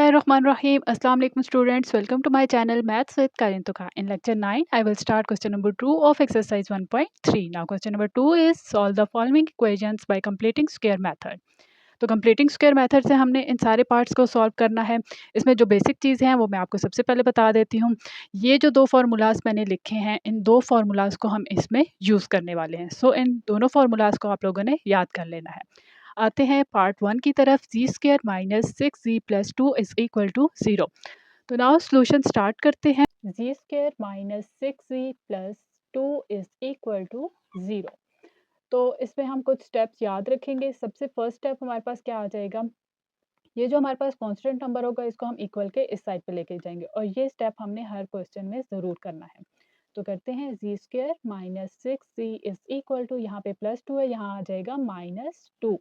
Bismillahirrahmanirrahim. Assalamu alaikum students. Welcome to my channel Maths with Karin Tuka. In lecture 9, I will start question number 2 of exercise 1.3. Now question number 2 is solve the following equations by completing square method. तो completing square method से हमने इन सारे parts को solve करना है। इसमें जो basic चीज़ें हैं वो मैं आपको सबसे पहले बता देती हूँ। ये जो दो फार्मूलाज मैंने लिखे हैं, इन दो फार्मूलाज को हम इसमें यूज़ करने वाले हैं। सो इन दोनों फार्मूलाज को आप लोगों ने याद कर लेना है। आते हैं पार्ट 1 की तरफ। Z square minus 6z plus 2 is equal to 0। तो नाउ सोल्यूशन स्टार्ट करते हैं। Z square minus 6z plus 2 is equal to 0। तो इसमें हम कुछ स्टेप्स याद रखेंगे। सबसे फर्स्ट स्टेप हमारे पास क्या आ जाएगा, ये जो हमारे पास कांस्टेंट नंबर होगा इसको हम इक्वल के इस साइड पे लेके जाएंगे, और ये स्टेप हमने हर क्वेश्चन में ज़रूर करना है। तो करते हैं Z square minus 6z is equal to, यहाँ पे प्लस 2 है, यहाँ आ जाएगा माइनस 2।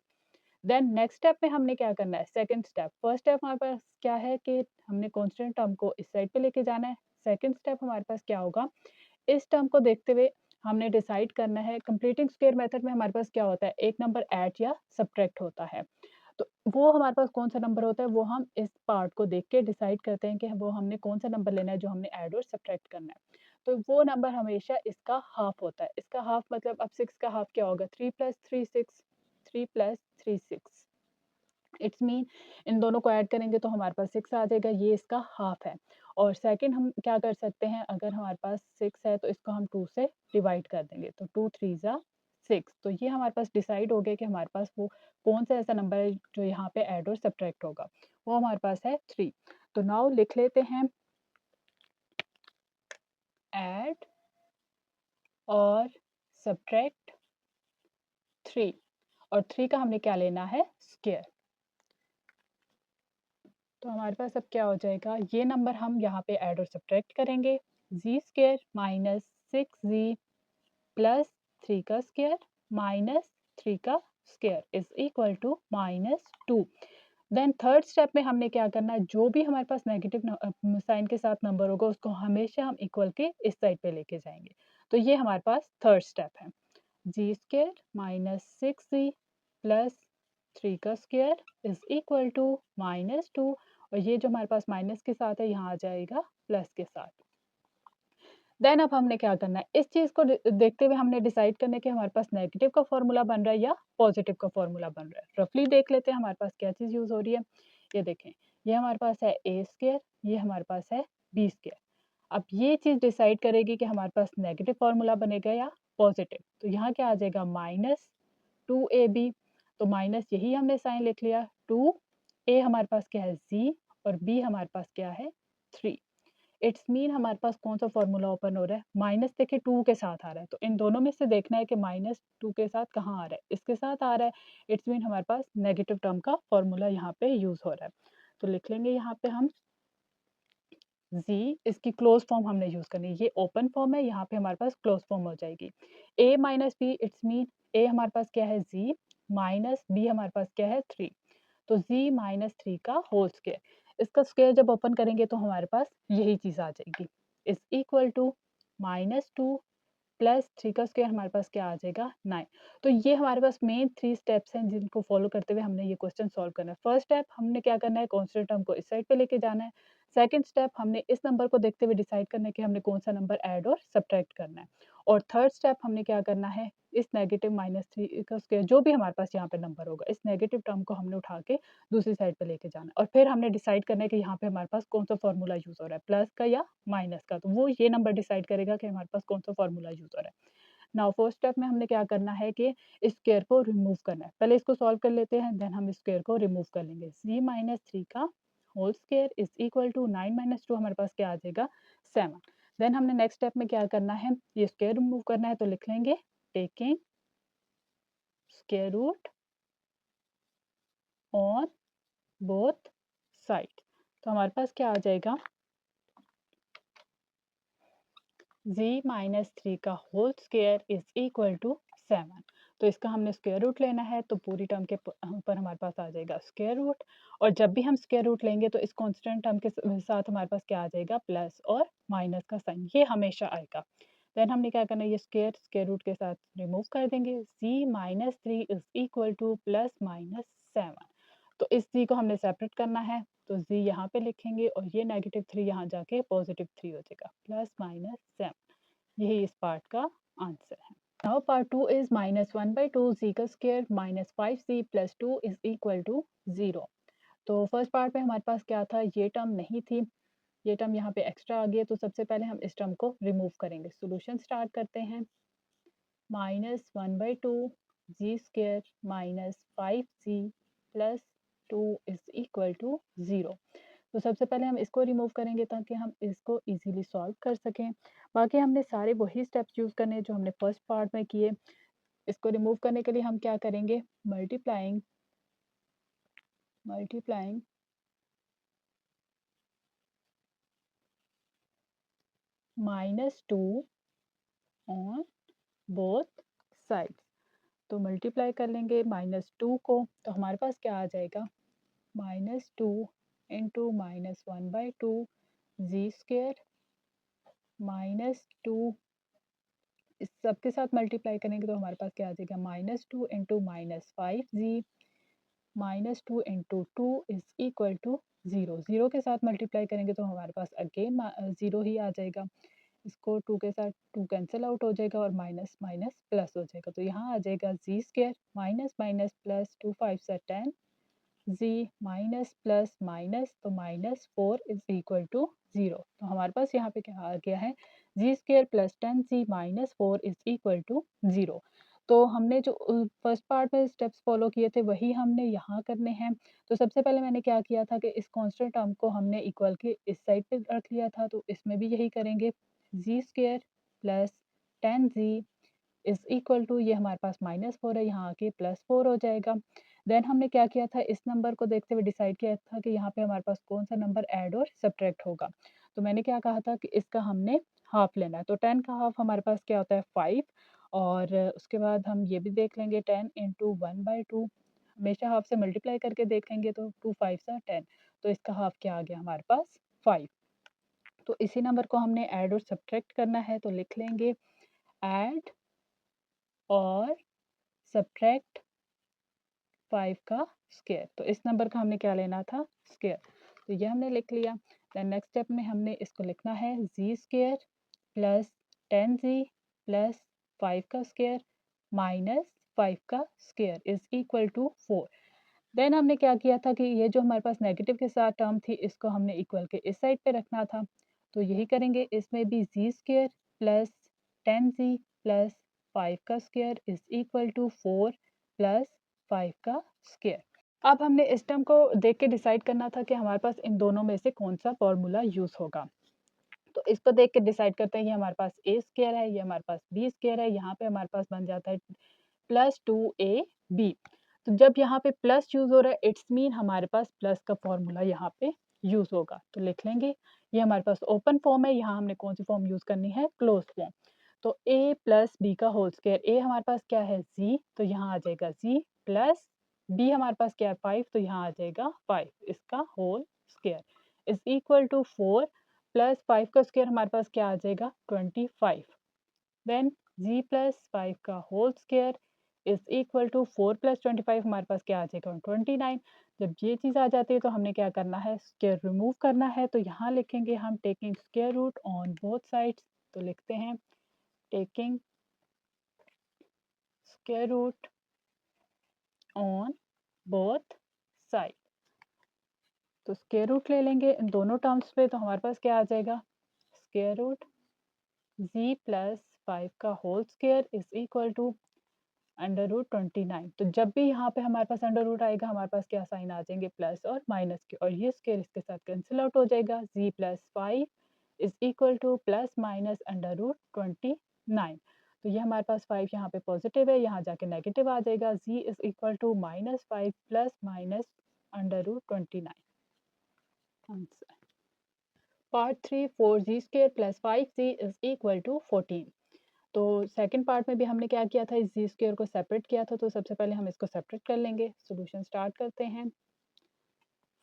देन नेक्स्ट स्टेप में हमने क्या करना है, सेकंड स्टेप। फर्स्ट स्टेप हमारे पास क्या है कि हमने कांस्टेंट टर्म को इस साइड पे लेके जाना है। सेकंड स्टेप हमारे पास क्या होगा, इस टर्म को देखते हुए हमने डिसाइड करना है। कंप्लीटिंग स्क्वायर मेथड में हमारे पास क्या होता है, एक नंबर ऐड या सब्ट्रैक्ट होता है। तो वो हमारे पास कौन सा नंबर होता है, वो हम इस पार्ट को देख के डिसाइड करते हैं कि वो हमने कौन सा नंबर लेना है जो हमने ऐड और सब्ट्रैक्ट करना है। तो वो नंबर हमेशा इसका हाफ होता है। इसका हाफ मतलब, अब 6 का हाफ क्या होगा, 3 plus 3 6, 3 plus 3 6। It's mean in दोनों को ऐड करेंगे तो हमारे पास 6 आ जाएगा, ये इसका हाफ है। और सेकंड हम क्या कर सकते हैं, अगर हमारे पास 6 है तो इसको हम 2 से डिवाइड कर देंगे, तो 2 3 जा 6। तो ये हमारे पास डिसाइड हो गया कि हमारे पास वो कौन सा ऐसा नंबर है जो यहाँ पे ऐड और सब्ट्रैक्ट होगा। वो हमारे पास है 3। तो नाउ लिख लेते हैं ऐड और सब्ट्रैक्ट 3, और 3 का हमने क्या लेना है, स्क्वायर। तो हमारे पास अब क्या हो जाएगा, ये नंबर हम यहाँ पे ऐड और सब्ट्रैक्ट करेंगे। जी स्क्वायर माइनस 6z प्लस 3 का स्क्वायर माइनस 3 का square is equal to -2। Then third step में हमने क्या करना है, जो भी हमारे पास नेगेटिव साइन के साथ नंबर होगा उसको हमेशा हम इक्वल के इस साइड पे लेके जाएंगे। तो ये हमारे पास थर्ड स्टेप है। जी स्क्वायर माइनस 6z प्लस 3 का स्क्वायर इज इक्वल टू -2, और ये जो हमारे पास माइनस के साथ है यहाँ आ जाएगा प्लस के साथ। देन अब हमने क्या करना है, इस चीज़ को देखते हुए हमने डिसाइड करना है कि हमारे पास नेगेटिव का फॉर्मूला बन रहा है या पॉजिटिव का फॉर्मूला बन रहा है। रफली देख लेते हैं हमारे पास क्या चीज़ यूज़ हो रही है। ये देखें, ये हमारे पास है ए स्क्वायर, ये हमारे पास है बी स्क्वायर। अब ये चीज़ डिसाइड करेगी कि हमारे पास नेगेटिव फॉर्मूला बनेगा या पॉजिटिव। तो यहाँ क्या आ जाएगा, -2ab। तो माइनस यही हमने साइन लिख लिया, 2a हमारे पास क्या है z, और b हमारे पास क्या है 3। इट्स मीन हमारे पास कौन सा फॉर्मूला ओपन हो रहा है, माइनस देखिए 2 के साथ आ रहा है, तो इन दोनों में से देखना है कि -2 के साथ कहाँ आ रहा है, इसके साथ आ रहा है। इट्स मीन हमारे पास नेगेटिव टर्म का फॉर्मूला यहाँ पे यूज हो रहा है। तो लिख लेंगे यहाँ पे हम z, इसकी क्लोज फॉर्म हमने यूज करनी है, ये ओपन फॉर्म है, यहाँ पे हमारे पास क्लोज फॉर्म हो जाएगी a minus B. It's mean a हमारे पास क्या है z, माइनस b हमारे पास क्या है 3। तो z माइनस 3 का होल स्क्वायर, इसका स्क्वायर जब ओपन करेंगे तो हमारे पास यही चीज आ जाएगी, इज इक्वल टू -2 प्लस 3 का स्क्वायर हमारे पास क्या आ जाएगा 9। तो ये हमारे पास मेन 3 स्टेप्स हैं जिनको फॉलो करते हुए हमने ये क्वेश्चन सॉल्व करना है। फर्स्ट स्टेप हमने क्या करना है, कांस्टेंट टर्म को इस साइड पे लेके जाना है। सेकंड स्टेप हमने इस नंबर को देखते हुए डिसाइड करना है कि हमने कौन सा नंबर ऐड और सब्ट्रैक्ट करना है। और थर्ड स्टेप हमने क्या करना है, इस नेगेटिव -3 का स्क्वायर जो भी हमारे पास यहाँ पे नंबर होगा, इस नेगेटिव टर्म को हमने उठा के दूसरी साइड पे लेके जाना है। और फिर हमने डिसाइड करना है कि यहाँ पे हमारे पास कौन सा फॉर्मूला यूज हो रहा है, प्लस का या माइनस का। तो वो ये नंबर डिसाइड करेगा कि हमारे पास कौन सा फॉर्मूला यूज हो रहा है। नाउ फोर्थ स्टेप में हमने क्या करना है कि इस स्क्वायर को रिमूव करना है। पहले इसको सॉल्व कर लेते हैं, देन हम इस स्क्वायर को रिमूव कर लेंगे। c माइनस 3 का whole square is equal to 9 minus 2 हमारे पास क्या आ जाएगा 7। देन हमने नेक्स्ट स्टेप में क्या करना है, ये स्क्वायर रिमूव करना है, तो लिख लेंगे taking square root on both side. तो हमारे पास क्या आ जाएगा, z माइनस 3 का whole square is equal to 7। तो इसका हमने स्क्वायर रूट लेना है, तो पूरी टर्म के ऊपर हमारे पास आ जाएगा स्क्वायर रूट। और जब भी हम स्क्वायर रूट लेंगे तो इस कांस्टेंट टर्म के साथ हमारे पास क्या आ जाएगा, प्लस और माइनस का साइन, ये हमेशा आएगा। देन हमने क्या करना है, ये स्क्वायर स्क्वायर रूट के साथ रिमूव कर देंगे। z minus 3 is equal two plus minus 7। तो इस z को हमने सेपरेट करना है, तो z यहाँ पे लिखेंगे और ये -3 यहाँ जाके +3 हो जाएगा, +-7। यही इस पार्ट का आंसर है। नाउ पार्ट 2 इज -1/2 z का square -5z + 2 is equal to 0। तो फर्स्ट पार्ट में हमारे पास क्या था, ये टर्म नहीं थी, ये टर्म यहाँ पे एक्स्ट्रा आ गया, तो सबसे पहले हम इस टर्म को रिमूव करेंगे। सॉल्यूशन स्टार्ट करते हैं। -1/2 z square -5z + 2 is equal to 0। तो सबसे पहले हम इसको रिमूव करेंगे ताकि हम इसको इजीली सॉल्व कर सकें। बाकी हमने सारे वही स्टेप्स यूज़ करने हैं जो हमने फर्स्ट पार्ट में किए। इसको रिमूव करने के लिए हम क्या करेंगे, मल्टीप्लाइंग -2 ऑन बोथ साइड्स। तो मल्टीप्लाई कर लेंगे -2 को, तो हमारे पास क्या आ जाएगा, -2 इंटू -1/2 z स्क्वायर -2, इस सब के साथ मल्टीप्लाई करेंगे तो हमारे पास क्या आ जाएगा, -2 into -5z -2 into 2 is equal to 0। 0 के साथ मल्टीप्लाई करेंगे तो हमारे पास अगेन 0 ही आ जाएगा। इसको 2 के साथ 2 कैंसिल आउट हो जाएगा और माइनस माइनस प्लस हो जाएगा। तो यहाँ आ जाएगा z square minus minus plus 2 5 से 10 z माइनस प्लस माइनस तो -4 इज इक्वल टू 0। तो हमारे पास यहाँ पे क्या आ गया है, z square plus 10z -4 is equal to 0। तो हमने जो फर्स्ट पार्ट में स्टेप्स फॉलो किए थे वही हमने यहाँ करने हैं। तो सबसे पहले मैंने क्या किया था कि इस कांस्टेंट टर्म को हमने इक्वल के इस साइड पे रख लिया था, तो इसमें भी यही करेंगे। z square plus 10z is equal to, ये हमारे पास -4 है, यहाँ आके +4 हो जाएगा। देन हमने क्या किया था, इस नंबर को देखते हुए डिसाइड किया था कि यहाँ पे हमारे पास कौन सा नंबर ऐड और सब्ट्रैक्ट होगा। तो मैंने क्या कहा था कि इसका हमने हाफ लेना है। तो 10 का हाफ हमारे पास क्या होता है, 5। और उसके बाद हम ये भी देख लेंगे 10 इंटू 1/2, हमेशा हाफ से मल्टीप्लाई करके देखेंगे तो 2 5 सा 10, तो इसका हाफ क्या आ गया हमारे पास 5। तो इसी नंबर को हमने ऐड और सब्ट्रैक्ट करना है, तो लिख लेंगे ऐड और सब्ट्रैक्ट 5 का स्क्वायर। तो इस नंबर का हमने क्या लेना था, स्क्वायर। तो ये हमने लिख लिया। देन नेक्स्ट स्टेप में हमने इसको लिखना है z square plus 10z plus 5 का स्क्वायर माइनस 5 का square is equal to 4। Then हमने क्या किया था कि ये जो हमारे पास नेगेटिव के साथ टर्म थी इसको हमने इक्वल के इस साइड पे रखना था। तो यही करेंगे, इसमें भी z square plus 10z plus 5 का square is equal to 4 plus 5 का स्क्वायर। अब हमने इस टर्म को देख के डिसाइड करना था कि हमारे पास इन दोनों में से कौन सा फॉर्मूला यूज होगा। तो इसको देख के डिसाइड करते हैं, ये हमारे पास a स्क्वायर है, ये हमारे पास b स्क्वायर है, यहाँ पे हमारे पास बन जाता है +2ab। तो जब यहाँ पे प्लस यूज हो रहा है इट्स मीन हमारे पास प्लस का फॉर्मूला यहाँ पे यूज होगा। तो लिख लेंगे, ये हमारे पास ओपन फॉर्म है, यहाँ हमने कौन सी फॉर्म यूज करनी है, क्लोज फॉर्म। तो a प्लस बी का होल स्क्वायर, a हमारे पास क्या है z, तो यहाँ आ जाएगा z प्लस b हमारे पास क्या है 5, तो यहाँ आ जाएगा 5 इसका whole square is equal to 4 plus 5 का स्क्वायर हमारे पास क्या आ जाएगा 25। देन z प्लस 5 का whole square is equal to 4 plus 25 हमारे पास क्या आ जाएगा 29। जब ये चीज़ आ जाती है तो हमने क्या करना है, स्क्वायर रिमूव करना है। तो यहाँ लिखेंगे हम taking square root on both sides. तो लिखते हैं taking square root on both side. तो स्क्वायर रूट ले लेंगे इन दोनों टर्म्स पे, तो हमारे पास क्या आ जाएगा, स्क्वायर रूट z प्लस 5 का whole square is equal to √29। तो जब भी यहाँ पे हमारे पास अंडर रूट आएगा हमारे पास क्या साइन आ जाएंगे, प्लस और माइनस के, और ये स्क्वायर इसके साथ कैंसिल आउट हो जाएगा। z plus 5 is equal two plus minus √29। तो ये हमारे पास 5 यहाँ पे पॉजिटिव है, यहाँ जाके नेगेटिव आ जाएगा। z is equal to -5 plus minus √29 answer. Part 3 4z square plus 5z is equal to 14। तो सेकंड पार्ट में भी हमने क्या किया था, इस जी स्क्वायर को सेपरेट किया था। तो सबसे पहले हम इसको सेपरेट कर लेंगे। सॉल्यूशन स्टार्ट करते हैं।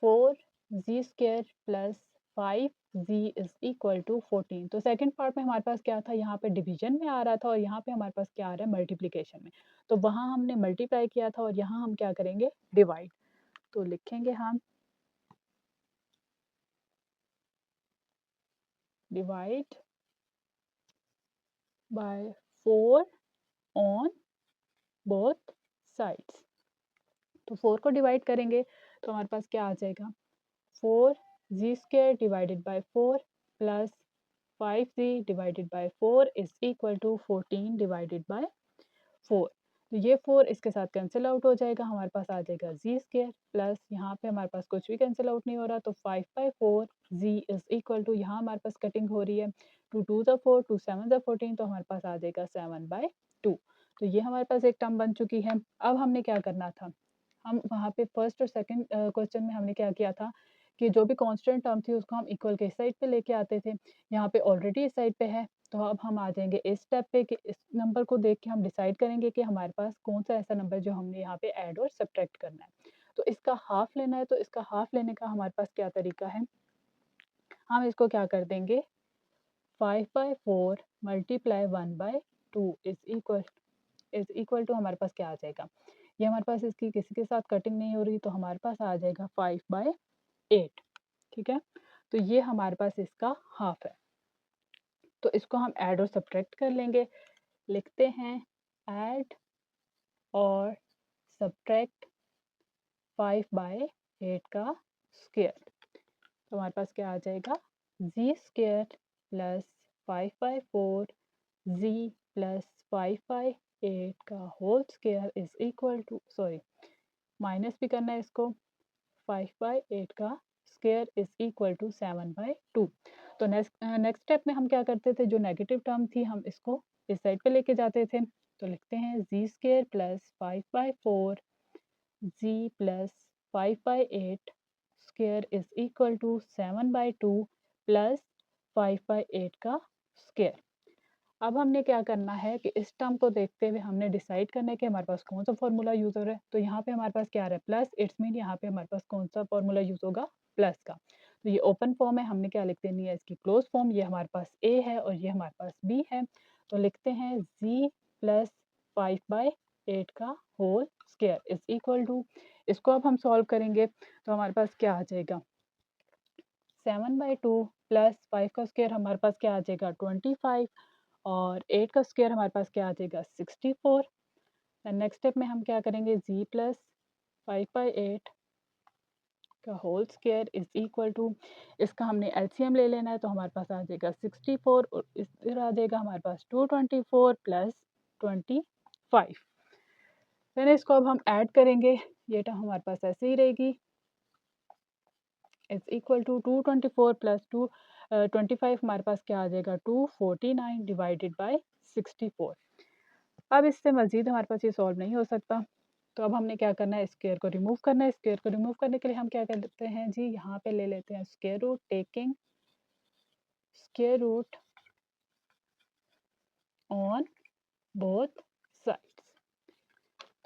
4z square plus 5z is equal to 14। तो सेकंड पार्ट में हमारे पास क्या था, यहाँ पे डिवीजन में आ रहा था और यहाँ पे हमारे पास क्या आ रहा है, मल्टीप्लिकेशन में। तो वहाँ हमने मल्टीप्लाई किया था और यहाँ हम क्या करेंगे, डिवाइड। तो लिखेंगे हम divide by 4 on both sides. तो 4 को डिवाइड करेंगे तो हमारे पास क्या आ जाएगा, 4z² divided by 4 plus 5z divided by 4 is equal to 14 divided by 4। तो ये 4 इसके साथ कैंसिल आउट हो जाएगा, हमारे पास आ जाएगा z² प्लस यहाँ पे हमारे पास कुछ भी कैंसिल आउट नहीं हो रहा, तो 5/4 z इज इक्वल टू, यहाँ हमारे पास कटिंग हो रही है, 2 2 ज़ा 4 2 7 ज़ा 14, तो हमारे पास आ जाएगा 7/2। तो ये हमारे पास एक टर्म बन चुकी है। अब हमने क्या करना था, हम वहाँ पे फर्स्ट और सेकंड क्वेश्चन में हमने क्या किया था कि जो भी कांस्टेंट टर्म थी उसको हम इक्वल के इस साइड पे लेके आते थे। यहाँ पे ऑलरेडी इस साइड पे है, तो अब हम आ जाएंगे इस स्टेप पे कि इस नंबर को देख के हम डिसाइड करेंगे कि हमारे पास कौन सा ऐसा नंबर जो हमने यहाँ पे ऐड और सब्ट्रैक्ट करना है। तो इसका हाफ लेना है, तो इसका हाफ लेने का हमारे पास क्या तरीका है, हम इसको क्या कर देंगे, 5/4 मल्टीप्लाई 1/2 इज इक्वल टू हमारे पास क्या आ जाएगा, ये हमारे पास इसकी किसी के साथ कटिंग नहीं हो रही, तो हमारे पास आ जाएगा 5/8। ठीक है, तो ये हमारे पास इसका हाफ है। तो इसको हम ऐड और सब्ट्रैक्ट कर लेंगे, लिखते हैं ऐड और सब्ट्रैक्ट 5/8 का स्क्वायर। तो हमारे पास क्या आ जाएगा, z² प्लस 5/4 z प्लस 5/8 का whole square is equal to, sorry minus भी करना है इसको, 5/8 का स्क्वायर इज इक्वल टू 7/2। तो नेक्स्ट स्टेप में हम क्या करते थे, जो नेगेटिव टर्म थी हम इसको इस साइड पे लेके जाते थे। तो लिखते हैं z² plus 5/4 z plus 5/8 square is equal to 7/2 plus 5/8 का स्क्वायर। अब हमने क्या करना है कि इस टर्म को देखते हुए हमने डिसाइड करना है कि हमारे पास कौन सा फॉर्मूला यूज हो रहा है। तो यहाँ पे हमारे पास क्या आ रहा है, प्लस, इट्स मीन यहाँ पे हमारे पास कौन सा फॉर्मूला यूज होगा, प्लस का। तो ये ओपन फॉर्म है, हमने क्या लिख देनी है इसकी क्लोज फॉर्म, ये हमारे पास a है और ये हमारे पास b है। तो लिखते हैं z प्लस 5/8 का whole square is equal to, इसको अब हम सॉल्व करेंगे तो हमारे पास क्या आ जाएगा, 7/2 प्लस 5 का स्क्वायर हमारे पास क्या आ जाएगा 25, और 8 का स्क्वायर हमारे पास क्या आ जाएगा 64। नेक्स्ट स्टेप में हम क्या करेंगे, z प्लस 5/8 का whole square is equal to, इसका हमने एलसीएम ले लेना है, तो हमारे पास आ जाएगा 64 और इधर आ जाएगा हमारे पास 224 प्लस 25। फिर इसको अब हम ऐड करेंगे, ये टर्म हमारे पास ऐसे ही रहेगी, इज इक्वल टू 224 प्लस 25 हमारे पास क्या आ जाएगा 249 डिवाइडेड बाय 64। अब इससे मज़ीद हमारे पास ये सॉल्व नहीं हो सकता, तो अब हमने क्या करना है, स्क्वायर को रिमूव करना है। स्क्वायर को रिमूव करने के लिए हम क्या करते हैं जी, यहाँ पे ले लेते हैं square root, taking square root on both sides.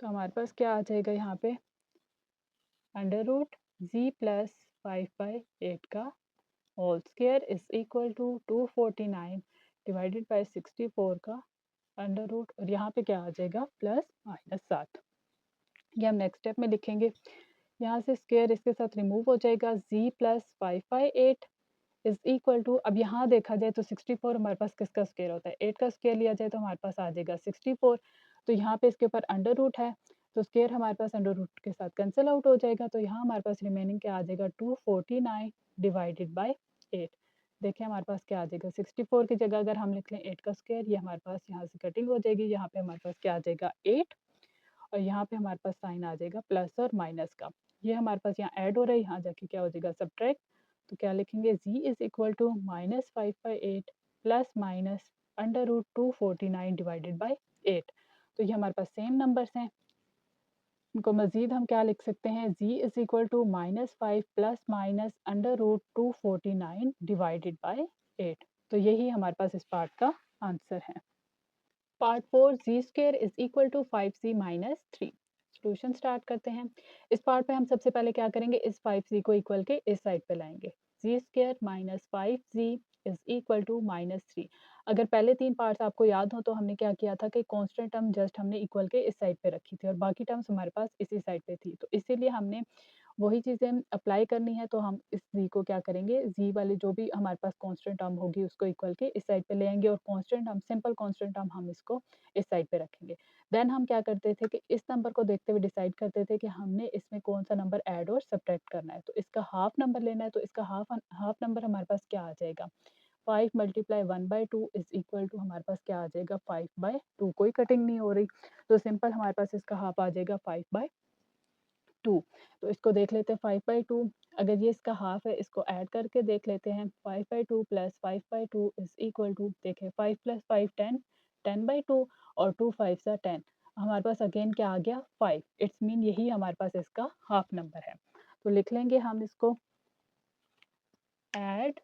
तो हमारे पास क्या आ जाएगा यहाँ पे, अंडर रूट जी प्लस 5/8 का whole square is equal to 249 divided by 64 का अंडर रूट, और यहाँ पे क्या आ जाएगा प्लस माइनस 7। ये हम नेक्स्ट स्टेप में लिखेंगे, यहाँ से स्क्वायर इसके साथ रिमूव हो जाएगा, z plus 5/8 is equal to, अब यहाँ देखा जाए तो 64 हमारे पास किसका स्क्वायर होता है, 8 का स्क्वायर लिया जाए तो हमारे पास आ जाएगा 64। तो यहाँ पे इसके ऊपर अंडर रूट है, तो स्क्वायर हमारे पास अंडर रूट के साथ कैंसिल आउट हो जाएगा, तो यहाँ हमारे पास रिमेनिंग क्या आ जाएगा 249 डिवाइडेड बाय 8। देखिए हमारे पास क्या आ जाएगा, 64 की जगह अगर हम लिख लें 8 का स्क्वायर, ये हमारे पास यहाँ से कटिंग हो जाएगी, यहाँ पे हमारे पास क्या आ जाएगा 8, और यहाँ पे हमारे पास साइन आ जाएगा प्लस और माइनस का, ये हमारे पास यहाँ ऐड हो रहा है, यहाँ जाके क्या हो जाएगा सब्ट्रैक्ट। तो क्या लिखेंगे, z is equal to -5/8 plus minus under root 249 divided by 8। तो ये हमारे पास सेम नंबर्स हैं, इनको मजीद हम क्या लिख सकते हैं, z is equal to -5 plus minus under root 249 divided by 8। तो यही हमारे पास इस पार्ट का आंसर है। Part 4, z² is equal to 5z minus 3। Solution start करते हैं। इस पार्ट पे हम सबसे पहले क्या करेंगे, इस 5z को इक्वल के इस साइड पे लाएंगे, z² minus 5z is equal to -3। अगर पहले 3 पार्ट्स आपको याद हो तो हमने क्या किया था कि कांस्टेंट टर्म जस्ट हमने इक्वल के इस साइड पे रखी थी और बाकी टर्म्स हमारे पास इसी साइड पे थी। तो इसीलिए हमने वही चीज़ें अप्लाई करनी है, तो हम इस जी को क्या करेंगे, जी वाली जो भी हमारे पास कांस्टेंट टर्म होगी उसको इक्वल के इस साइड पे ले आएँगे और constant term, simple constant term हम इसको इस साइड पे रखेंगे। देन हम क्या करते थे कि इस नंबर को देखते हुए डिसाइड करते थे कि हमने इसमें कौन-सा नंबर ऐड और सब्ट्रैक्ट करना है। तो इसका हाफ नंबर लेना है, तो इसका हाफ नंबर हमारे पास क्या आ जाएगा, 5 मल्टीप्लाई 1/2 इज़ इक्वल टू हमारे पास क्या आ जाएगा, 5/2। कोई कटिंग नहीं हो रही, तो सिंपल हमारे पास इसका हाफ आ जाएगा 5/2। तो इसको देख लेते हैं 5/2, अगर ये इसका हाफ है इसको ऐड करके देख लेते हैं। 5/2 प्लस 5/2 इज़ इक्वल टू, देखिए 5 प्लस 5 10, 10/2 और 2 5 ज़ा 10। हमारे पास अगेन क्या आ गया, 5। इट्स मीन यही हमारे पास इसका हाफ नंबर है। तो लिख लेंगे हम इसको, ऐड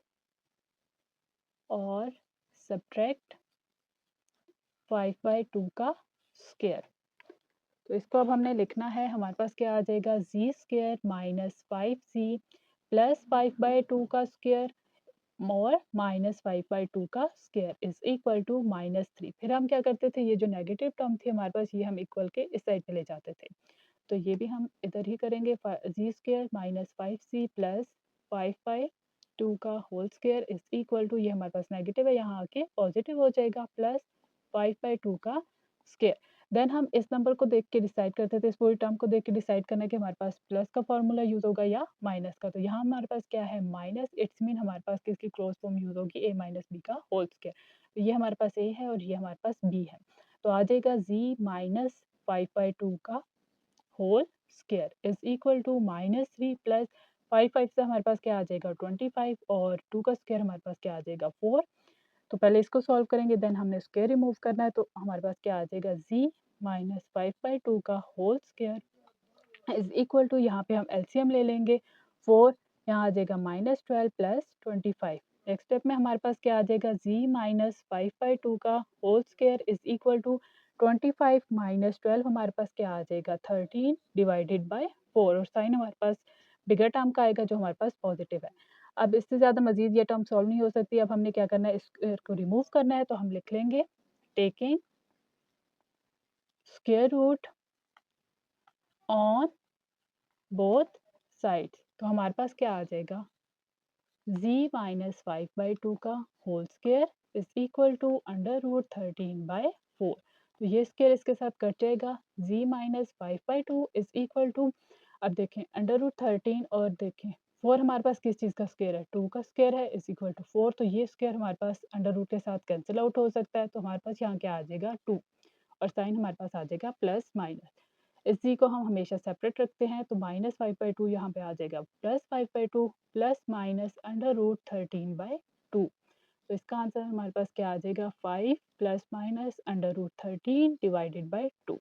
और सब्ट्रैक्ट 5/2 का स्क्वायर। तो इसको अब हमने लिखना है, हमारे पास क्या आ जाएगा, जी स्क्वायर माइनस 5c प्लस 5/2 का स्क्वायर और माइनस 5/2 का स्क्वायर इज इक्वल टू -3। फिर हम क्या करते थे, ये जो नेगेटिव टर्म थी हमारे पास, ये हम इक्वल के इस साइड पे ले जाते थे। तो ये भी हम इधर ही करेंगे, जी स्क्वायर माइनस 5c प्लस 5/2 का whole square is equal to, ये हमारे पास नेगेटिव है, यहाँ आके पॉजिटिव हो जाएगा, प्लस 5/2 का स्क्वायर। देन हम इस नंबर को देख के डिसाइड करते थे, इस पूरी टर्म को देख के डिसाइड करना है कि हमारे पास प्लस का फॉर्मूला यूज होगा या माइनस का। तो यहाँ हमारे पास क्या है, माइनस, इट्स मीन हमारे पास किसकी क्रॉस फॉर्म यूज होगी, a माइनस बी का होल स्क्वायर। तो ये हमारे पास a है और ये हमारे पास b है। तो आ जाएगा z माइनस 5/2 का whole square is equal to -3 plus 5 से हमारे पास क्या आ जाएगा, 25 और 2 का स्क्वायर हमारे पास क्या आ जाएगा, 4। तो पहले इसको सॉल्व करेंगे, देन हमने स्क्वायर रिमूव करना है, तो हमारे पास क्या आ जाएगा, z माइनस 5/2 का whole square is equal to, यहाँ पे हम एलसीएम ले लेंगे, 4 यहाँ आ जाएगा -12 प्लस 25। नेक्स्ट स्टेप में हमारे पास क्या आ जाएगा, z माइनस 5/2 का whole square is equal to 25 minus 12 हमारे पास क्या आ जाएगा, 13 डिवाइडेड बाय 4 और साइन हमारे पास बिगर टर्म का आएगा जो हमारे पास पॉजिटिव है। अब इससे ज़्यादा मज़ीद ये टर्म सॉल्व नहीं हो सकती। अब हमने क्या करना है, इसको रिमूव करना है, तो हम लिख लेंगे taking square root on both sides. तो हमारे पास क्या आ जाएगा, z माइनस 5/2 का whole square is equal to √13/4। तो ये स्क्वायर इसके साथ कट जाएगा, z minus 5/2 is equal to, अब देखें √13 और देखें 4 हमारे पास किस चीज़ का स्क्वायर है, 2 का स्क्वायर है, इज इक्वल टू 4। तो ये स्क्वायर हमारे पास अंडर रूट के साथ कैंसिल आउट हो सकता है, तो हमारे पास यहाँ क्या आ जाएगा, 2 और साइन हमारे पास आ जाएगा प्लस माइनस। इस जी को हम हमेशा सेपरेट रखते हैं, तो -5/2 यहाँ पे आ जाएगा प्लस 5/2 प्लस माइनस √13/2। तो इसका आंसर हमारे पास क्या आ जाएगा, 5 प्लस माइनस √13 डिवाइडेड बाय 2।